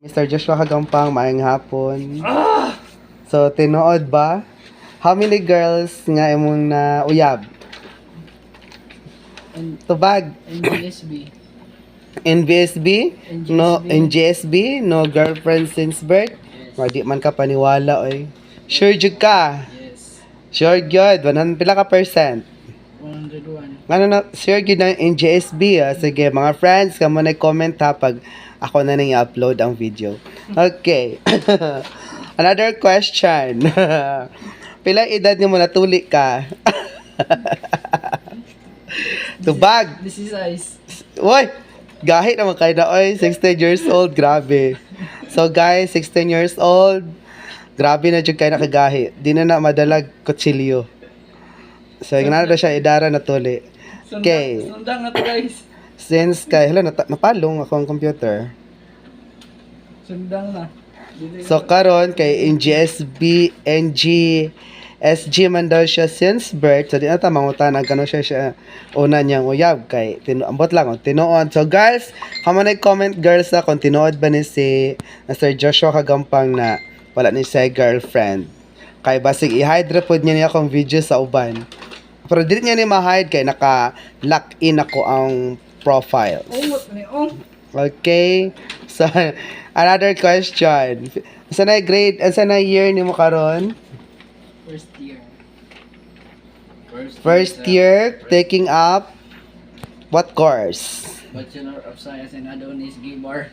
Mr. Joshua Kagampang, maayong hapon. So, tinuod ba? How many girls nga imong na uyab? Tubag. NGSB. NBSB? No, NGSB. NGSB? No girlfriend since birth? Yes. Di man ka paniwala, oy. Sure jud ka? Yes. Sure good. 100 pila ka percent? 101. Ano na, sure good ng NGSB. Sige, mga friends, kamo na comment ha pag ako na nang i-upload ang video. Okay. Another question. Pila edad niyo mo natuli ka? Tubag. This is ice. Uy! Gahit naman kayo na, oy. 16 years old. Grabe. So, guys, 16 years old. Grabe na dyan kayo nakagahi. Di na madalag kutsilyo. So, yung na siya, idara na tuli. Okay. Sundang na to guys. Since kay, hala, napalong ako ang computer. Sundang na. Dili So, karon kay SG man daw siya since birth. So, di na tamangutan ang kano siya una niyang uyab kay ambot lang, tinuod. So, girls, kamo na comment girls kung tinuod ba ni si Sir Joshua Kagampang na wala ni siya girlfriend. Kay basig i-hide pod niya akong video sa uban. Pero dili niya ni ma-hide kay naka-lock in ako ang profiles. Umot ni Okay. So, another question. Asa na grade, asa na year ni mo karon? First year. First year, taking up what course? Bachelor of Science in Adonis Gay Bar.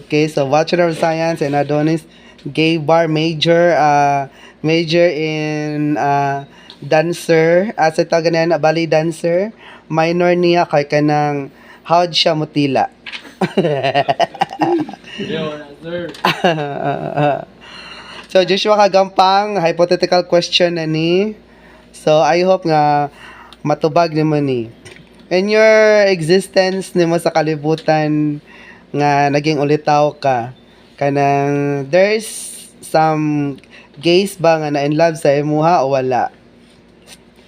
Okay, so Bachelor of Science and Adonis Gay Bar major in dancer, asa tawag na ballet dancer. Minor niya kay kanang how'd siya mutila. Yo, sir. So, Joshua Kagampang, hypothetical question na ni. So, I hope nga matubag ni mo ni. In your existence ni mo sa kalibutan nga naging ulitaw ka, kanang there's some gays ba nga na in love sa imuha o wala?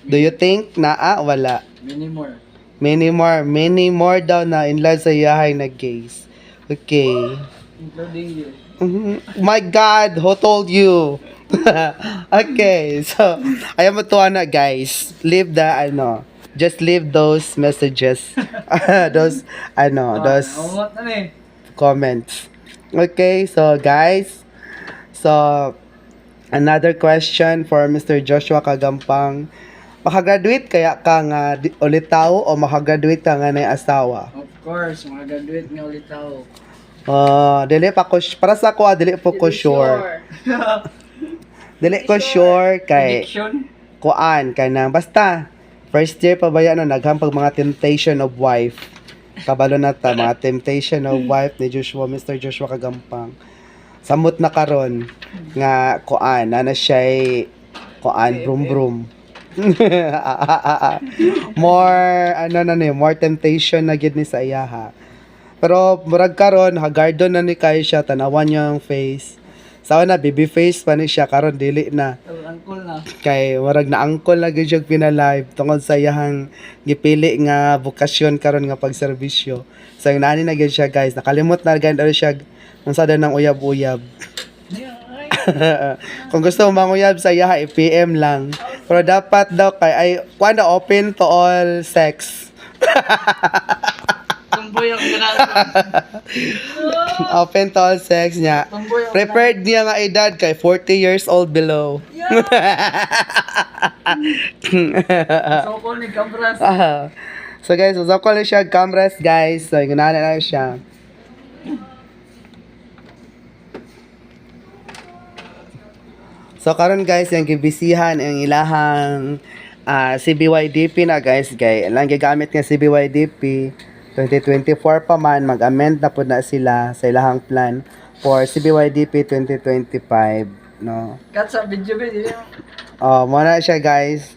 Do you think na wala? Many more. Many more daw na in love sa yahay na gays. Okay. Including you. My God, who told you? Okay, so ayaw mo tuwa na guys. Leave the just leave those messages. those Umot na ni. comments. Okay, so guys. So another question for Mr. Joshua Kagampang. Makagraduate kaya ka nga ulitaw o makagraduate ka nga na asawa? Of course, mga graduate nga ulit ako. Dili pa ko para sa ako dili po ko sure. Dili ko sure kay Prediction? kuan kanang basta first year pa ba yan naghampag mga temptation of wife. Kabalo na ta mga temptation of wife ni Mr. Joshua Kagampang. Samot na karon nga kuan ana siya kuan brum brum. More temptation na gid ni sa iya ha. Pero murag karon hagardon na ni kay siya tanawan niya ang face. Sawa na baby face pa ni siya karon dili na. Angkol na. Kay murag na angkol na gyud siya pina-live tungod sa iyang gipili nga bukasyon karon nga pagserbisyo. So yung nani na gyud siya guys, nakalimot na gyud siya ang sada ng uyab-uyab. Kung gusto mo manguyab sa iya, i-PM lang. Pero dapat daw kay ay kuan na open to all sex. Tumboy ang ginagawa. Open to all sex niya. Tumboy ang Prepared niya nga edad kay 40 years old below. So, call ni Cabras. So guys, usap ko lang siya cameras guys. So ginana na siya. So karon guys, yung gibisihan ang ilahang CBYDP na guys, lang gigamit nga CBYDP 2024 pa man mag-amend na pud na sila sa ilahang plan for CBYDP 2025, no. Kat sa video ba dili? Mo na siya guys.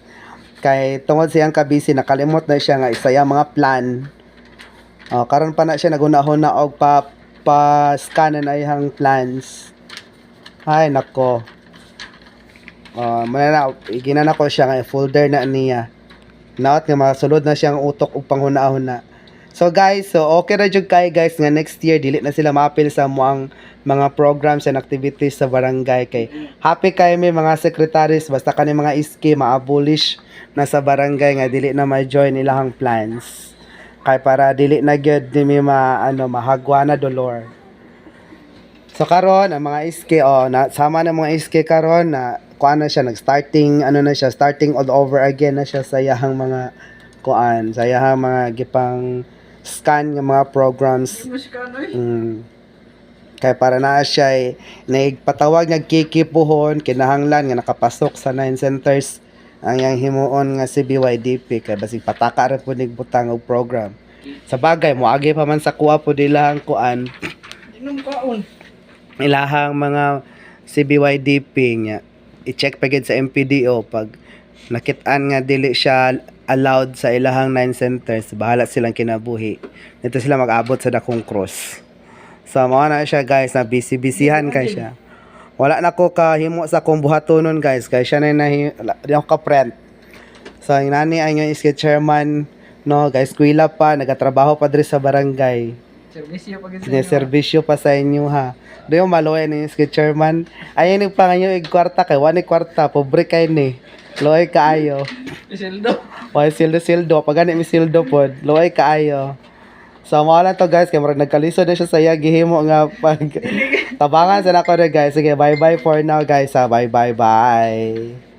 Kay tungod siyang kabisi nakalimot na siya nga isaya mga plan. Karon pa na siya naguna-huna og pa-scan na iyang plans. Ay nako. Ginana ko siya nga folder na niya. Naot nga masulod na siyang utok ug panghuna-huna. So guys, so okay ra jud kay guys nga next year dili na sila maapil sa moang mga programs and activities sa barangay kay happy kay may mga secretaries basta kani mga iski ma-abolish na sa barangay nga dili na ma-join ilahang plans kay para dili na gyud di may mahagwa na dolor. So karon ang mga iski na sama na mga iski karon na kuan na siya starting all over again na siya sa iyahang mga kuan sa iyahang mga gipang scan nga mga programs. Mas ka ano eh. Kaya para na siya nagpatawag nagkikipuhon kinahanglan nga nakapasok sa 9 centers ang yang himuon nga si BYDP kay basig pataka ra pud butang og program. Sa bagay moagi pa man sa kuha pud ilahang kuan Inom kaon. ilahang mga si BYDP nya i-check pa gid sa MPDO pag nakit-an nga dili siya allowed sa ilahang 9 centers bahala silang kinabuhi. Dito sila mag-abot sa dakong cross. So, mao na siya guys, na busy-busyhan kay siya. Wala na ko kahimo sa kong buhatonon guys, kay siya na di ako ka-print. So, yung nani ang yung iski chairman, no guys, kuila pa, nagatrabaho pa diri sa barangay. Servisyo pag Sineservisyo pa sa inyo ha. Do yung maloy ni iski chairman. Ayun yung panganyo kwarta kay, wani kwarta, pobre kay ni. Loy kaayo. Isildo. Why sildo, pag gani mi sildo pod, loy kaayo. So, mga lang to guys, kaya marag nagkalisod na siya sa iya, gihimo nga pag tabangan sa nako na guys. Sige, bye-bye for now guys ha. Bye-bye-bye.